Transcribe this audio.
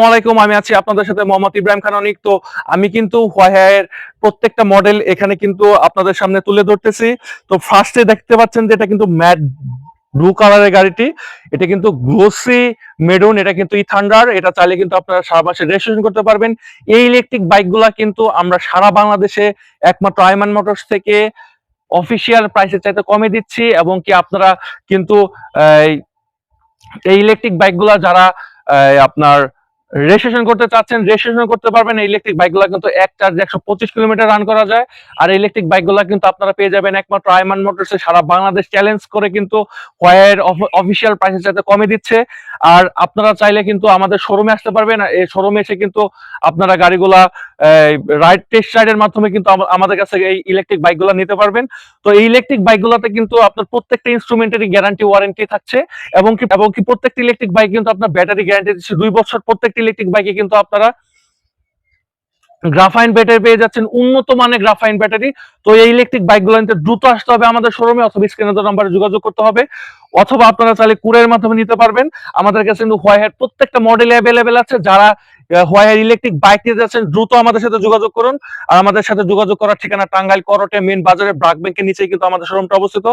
আসসালামাইকুম, আমি আছি আপনাদের সাথে মোহাম্মদ ইব্রাহিম খান অনিক। তো আমি কিন্তু হোয়াইয়ের প্রত্যেকটা মডেল এখানে কিন্তু আপনাদের সামনে তুলে ধরতেছি। তো ফার্স্টে দেখতে পাচ্ছেন যে এটা কিন্তু ম্যাট ব্লু কালারের গাড়িটি। এটা কিন্তু গ্লোসি মেরুন, এটা কিন্তু থান্ডার। এটা চাইলে কিন্তু আপনারা সারা মাসে রেজিস্ট্রেশন করতে পারবেন। এই ইলেকট্রিক বাইকগুলা কিন্তু আমরা সারা বাংলাদেশে একমাত্র আইমান মোটরস থেকে অফিসিয়াল প্রাইসের চাইতে কমে দিচ্ছি, এবং কি আপনারা কিন্তু এই ইলেকট্রিক বাইকগুলা যারা আপনার রেজিস্ট্রেশন করতে চাচ্ছেন রেজিস্ট্রেশন করতে পারবেন। এই ইলেকট্রিক বাইকগুলো কিন্তু এক চার্জে 125 কিলোমিটার রান করা যায়। আর ইলেকট্রিক বাইকগুলো কিন্তু আপনারা পেয়ে যাবেন একমাত্র আইমান মোটরসে সারা বাংলাদেশ চ্যালেঞ্জ করে কিন্তু হোয়াইয়ের অফিসিয়াল প্রাইসের সাথে কমে দিচ্ছে। আর আপনারা চাইলে কিন্তু আমাদের শোরুমে আসতে পারবেন। এই শোরুমে এসে কিন্তু আপনারা গাড়িগুলা রাইড টেস্ট রাইডের মাধ্যমে কিন্তু আমাদের কাছে এই ইলেকট্রিক বাইকগুলো নিতে পারবেন। তো এই ইলেকট্রিক বাইকগুলোতে কিন্তু আপনার প্রত্যেকটা ইনস্ট্রুমেন্টেরই গ্যারান্টি ওয়ারেন্টি থাকছে, এবং কি প্রত্যেকটা ইলেকট্রিক বাইক কিন্তু আপনার ব্যাটারি গ্যারান্টি দিচ্ছে 2 বছর। প্রত্যেকটা ইলেকট্রিক বাইকে কিন্তু আপনারা গ্রাফাইন ব্যাটারি পেয়ে যাচ্ছেন, উন্নত মানের গ্রাফাইন ব্যাটারি। তো এই ইলেকট্রিক বাইকগুলো নিতে দ্রুত আসতে হবে আমাদের শোরুমে, অথবা স্ক্রিনে দেওয়া নাম্বারে যোগাযোগ করতে হবে, অথবা আপনারা চাইলে কুরিয়ারের মাধ্যমে নিতে পারবেন। আমাদের কাছে কিন্তু হোয়াইয়ের প্রত্যেকটা মডেল অ্যাভেলেবেল আছে। যারা হোয়াইয়ের ইলেকট্রিক বাইক নিতে যাচ্ছেন দ্রুত আমাদের সাথে যোগাযোগ করুন। আর আমাদের সাথে যোগাযোগ করার ঠিকানা টাঙ্গাইল করটে মেন বাজারে ব্রাক ব্যাংকের নিচেই কিন্তু আমাদের শোরুমটা অবস্থিত।